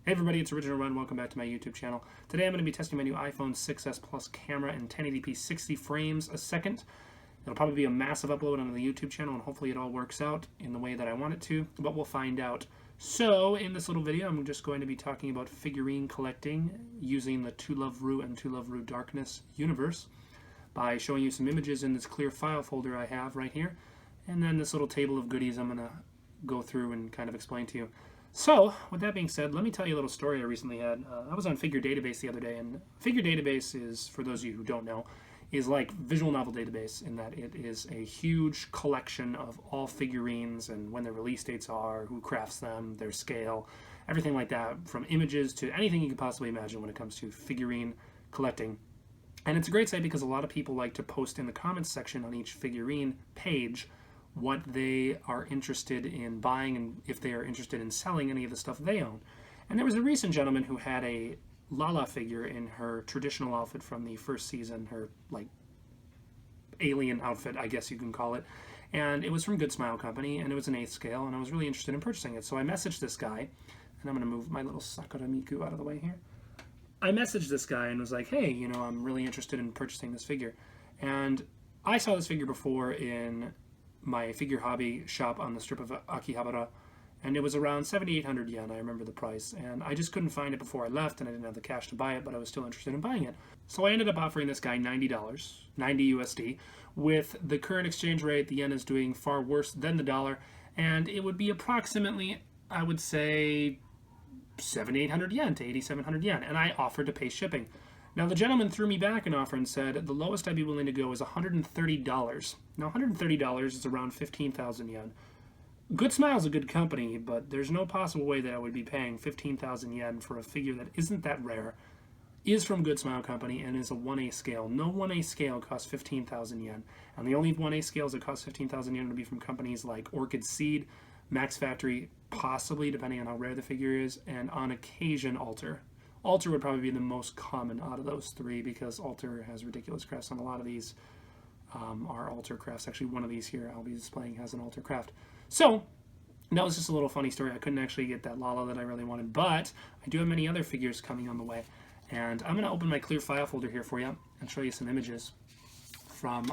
Hey everybody, it's Original Run. Welcome back to my YouTube channel. Today I'm going to be testing my new iPhone 6s Plus camera in 1080p 60 frames a second. It'll probably be a massive upload onto the YouTube channel, and hopefully it all works out in the way that I want it to, but we'll find out. So, in this little video, I'm just going to be talking about figurine collecting using the To Love Ru and To Love Ru Darkness universe by showing you some images in this clear file folder I have right here, and then this little table of goodies I'm going to go through and kind of explain to you. So, with that being said, let me tell you a little story I recently had. I was on Figure Database the other day, and Figure Database is, for those of you who don't know, is like Visual Novel Database in that it is a huge collection of all figurines and when their release dates are, who crafts them, their scale, everything like that, from images to anything you could possibly imagine when it comes to figurine collecting. And it's a great site because a lot of people like to post in the comments section on each figurine page what they are interested in buying and if they are interested in selling any of the stuff they own. And there was a recent gentleman who had a Lala figure in her traditional outfit from the first season, her like alien outfit, I guess you can call it. And it was from Good Smile Company, and it was an 8th scale, and I was really interested in purchasing it. So I messaged this guy, and I'm going to move my little Sakura Miku out of the way here. I messaged this guy and was like, hey, you know, I'm really interested in purchasing this figure. And I saw this figure before in my figure hobby shop on the strip of Akihabara, and it was around 7,800 yen. I remember the price, and I just couldn't find it before I left, and I didn't have the cash to buy it, but I was still interested in buying it. So I ended up offering this guy $90, 90 USD. With the current exchange rate, the yen is doing far worse than the dollar, and it would be approximately, I would say, 7,800 yen to 8,700 yen, and I offered to pay shipping. Now, the gentleman threw me back an offer and said the lowest I'd be willing to go is $130. Now, $130 is around 15,000 yen. Good Smile's a good company, but there's no possible way that I would be paying 15,000 yen for a figure that isn't that rare, is from Good Smile Company, and is a 1A scale. No 1A scale costs 15,000 yen. And the only 1A scales that cost 15,000 yen would be from companies like Orchid Seed, Max Factory, possibly, depending on how rare the figure is, and on occasion Alter. Alter would probably be the most common out of those three because Alter has ridiculous crafts on a lot of these. Are Alter crafts. Actually, one of these here I'll be displaying has an Alter craft. So, that was just a little funny story. I couldn't actually get that Lala that I really wanted, but I do have many other figures coming on the way. And I'm going to open my clear file folder here for you and show you some images from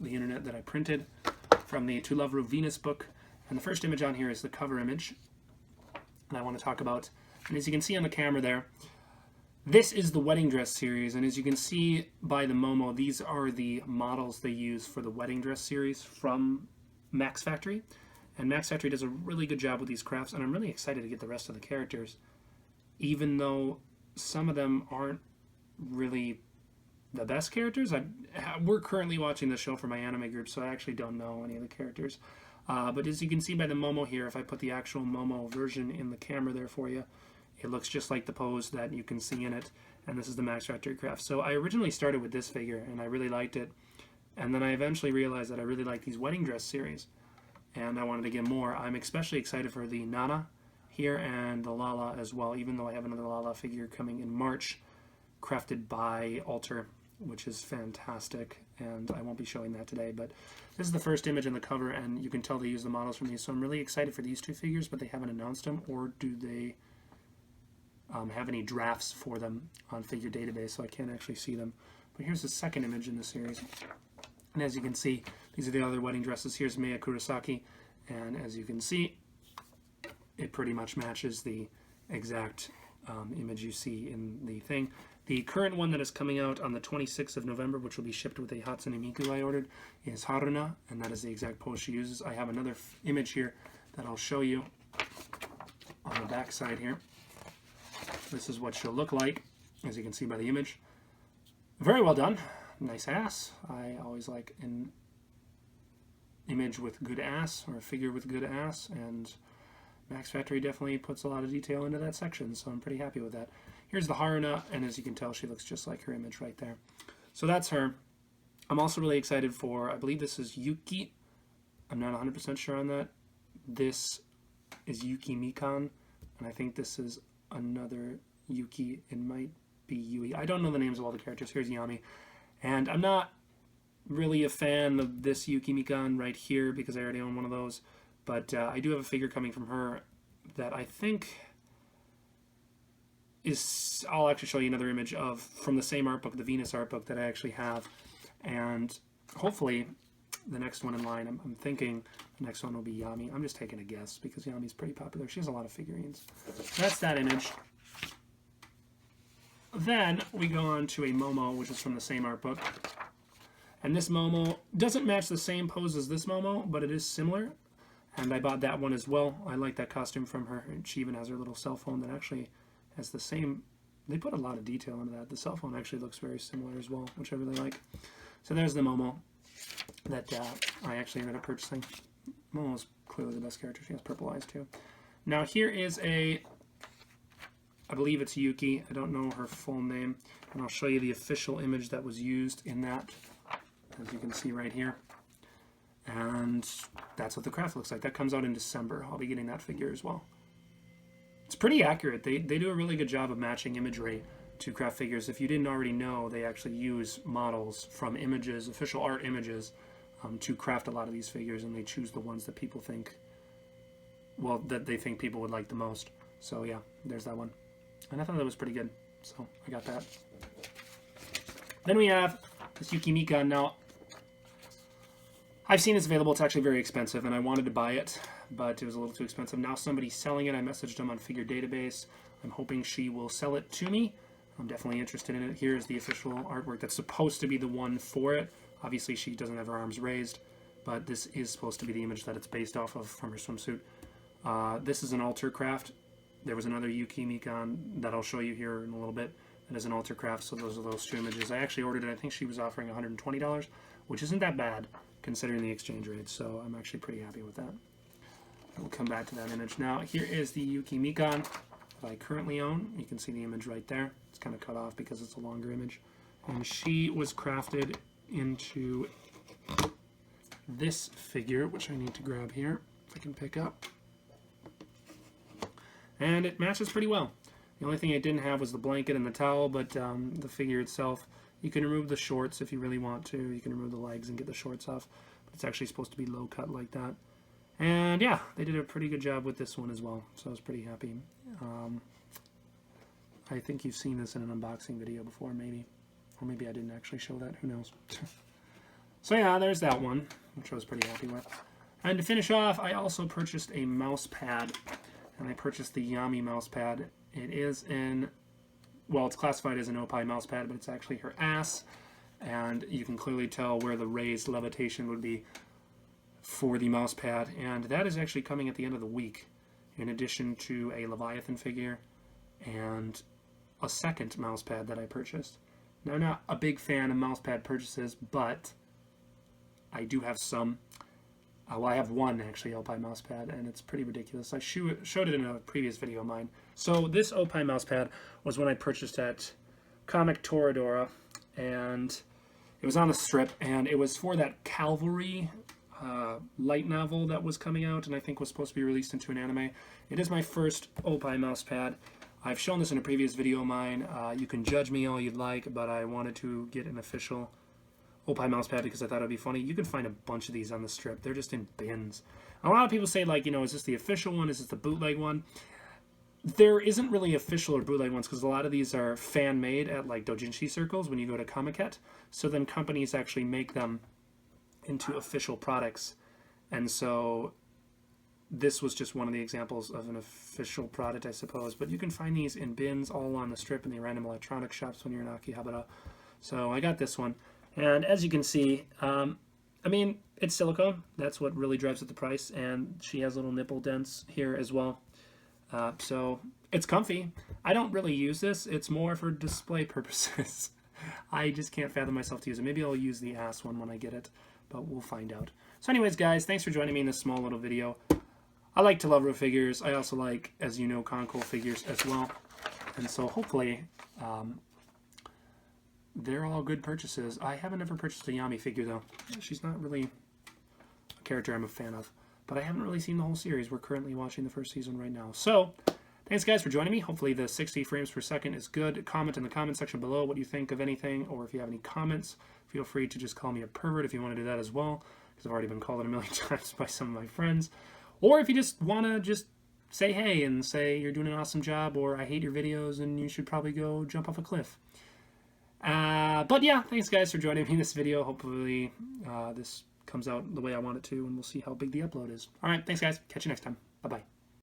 the internet that I printed from the To Love Ru Venus book. And the first image on here is the cover image. And I want to talk about, and as you can see on the camera there, this is the wedding dress series, and as you can see by the Momo, these are the models they use for the wedding dress series from Max Factory. And Max Factory does a really good job with these crafts, and I'm really excited to get the rest of the characters, even though some of them aren't really the best characters. We're currently watching the show for my anime group, so I actually don't know any of the characters. But as you can see by the Momo here, if I put the actual Momo version in the camera there for you, it looks just like the pose that you can see in it, and this is the Max Factory craft. So I originally started with this figure, and I really liked it, and then I eventually realized that I really like these wedding dress series, and I wanted to get more. I'm especially excited for the Nana here and the Lala as well, even though I have another Lala figure coming in March, crafted by Alter, which is fantastic, and I won't be showing that today, but this is the first image in the cover, and you can tell they use the models from these, so I'm really excited for these two figures, but they haven't announced them, or do they have any drafts for them on Figure Database, so I can't actually see them. But here's the second image in the series, and as you can see, these are the other wedding dresses. Here's Maya Kurosaki, and as you can see, it pretty much matches the exact image you see in the thing. The current one that is coming out on the 26th of November, which will be shipped with a Hatsune Miku I ordered, is Haruna, and that is the exact pose she uses. I have another image here that I'll show you on the back side here. This is what she'll look like, as you can see by the image. Very well done. Nice ass. I always like an image with good ass, or a figure with good ass, and Max Factory definitely puts a lot of detail into that section, so I'm pretty happy with that. Here's the Haruna, and as you can tell, she looks just like her image right there. So that's her. I'm also really excited for, I believe this is Yuki. I'm not 100% sure on that. This is Yuki Mikan, and I think this is another Yuki. It might be Yui. I don't know the names of all the characters. Here's Yami. And I'm not really a fan of this Yuki Mikan right here because I already own one of those. But I do have a figure coming from her that I think is, I'll actually show you another image of from the same art book, the Venus art book that I actually have, and hopefully the next one in line, I'm thinking the next one will be Yami. I'm just taking a guess because Yami's pretty popular. She has a lot of figurines. That's that image. Then we go on to a Momo, which is from the same art book. And this Momo doesn't match the same pose as this Momo, but it is similar. And I bought that one as well. I like that costume from her. And she even has her little cell phone that actually has the same... They put a lot of detail into that. The cell phone actually looks very similar as well, which I really like. So there's the Momo that I actually ended up purchasing. Momo's clearly the best character. She has purple eyes too. Now here is a... I believe it's Yuki. I don't know her full name. And I'll show you the official image that was used in that, as you can see right here. And that's what the craft looks like. That comes out in December. I'll be getting that figure as well. It's pretty accurate. They do a really good job of matching imagery to craft figures. If you didn't already know, they actually use models from images, official art images, to craft a lot of these figures, and they choose the ones that people think, well, that they think people would like the most. So yeah, there's that one. And I thought that was pretty good, so I got that. Then we have this Yuki Mika. Now, I've seen it's available. It's actually very expensive, and I wanted to buy it, but it was a little too expensive. Now somebody's selling it. I messaged them on Figure Database. I'm hoping she will sell it to me. I'm definitely interested in it. Here's the official artwork that's supposed to be the one for it. Obviously, she doesn't have her arms raised, but this is supposed to be the image that it's based off of from her swimsuit. This is an altar craft. There was another Yuki Mikan that I'll show you here in a little bit. That is an altar craft, so those are those two images. I actually ordered it. I think she was offering $120, which isn't that bad considering the exchange rate, so I'm actually pretty happy with that. We'll come back to that image. Now, here is the Yuki Mikan that I currently own. You can see the image right there. It's kind of cut off because it's a longer image. And she was crafted into this figure, which I need to grab here, if I can pick up. And it matches pretty well. The only thing I didn't have was the blanket and the towel, but the figure itself, you can remove the shorts if you really want to. You can remove the legs and get the shorts off. But it's actually supposed to be low cut like that. And yeah, they did a pretty good job with this one as well. So I was pretty happy. I think you've seen this in an unboxing video before, maybe. Or maybe I didn't actually show that. Who knows? So yeah, there's that one, which I was pretty happy with. And to finish off, I also purchased a mouse pad. And I purchased the Yami mouse pad. It is in, well, it's classified as an Opie mouse pad, but it's actually her ass. And you can clearly tell where the raised levitation would be for the mouse pad. And that is actually coming at the end of the week, in addition to a Leviathan figure and a second mouse pad that I purchased. Now, I'm not a big fan of mouse pad purchases, but I do have some. Well, I have one, actually, Opie mouse pad, and it's pretty ridiculous. I showed it in a previous video of mine. So this Opie mouse pad was one I purchased at Comic Toradora, and it was on a strip, and it was for that Calvary light novel that was coming out, and I think was supposed to be released into an anime. It is my first Opie mouse pad. I've shown this in a previous video of mine. You can judge me all you'd like, but I wanted to get an official Opie mouse pad because I thought it would be funny. You can find a bunch of these on the strip. They're just in bins. A lot of people say, like, you know, is this the official one? Is this the bootleg one? There isn't really official or bootleg ones because a lot of these are fan-made at, like, doujinshi circles when you go to Comiket. So then companies actually make them into official products. And so this was just one of the examples of an official product, I suppose. But you can find these in bins all on the strip in the random electronic shops when you're in Akihabara. So I got this one. And as you can see, I mean, it's silicone. That's what really drives up the price. And she has little nipple dents here as well. So it's comfy. I don't really use this. It's more for display purposes. I just can't fathom myself to use it. Maybe I'll use the ass one when I get it, but we'll find out. So anyways, guys, thanks for joining me in this small little video. I like Telovro figures. I also like, as you know, Conco figures as well. And so hopefully... they're all good purchases. I haven't ever purchased a Yami figure, though. She's not really a character I'm a fan of. But I haven't really seen the whole series. We're currently watching the first season right now. So, thanks, guys, for joining me. Hopefully the 60 frames per second is good. Comment in the comment section below what you think of anything. Or if you have any comments, feel free to just call me a pervert if you want to do that as well. Because I've already been called it a million times by some of my friends. Or if you just want to just say hey and say you're doing an awesome job, or I hate your videos and you should probably go jump off a cliff. But yeah, thanks guys for joining me in this video. Hopefully this comes out the way I want it to, and we'll see how big the upload is. All right, thanks guys. Catch you next time. Bye-bye.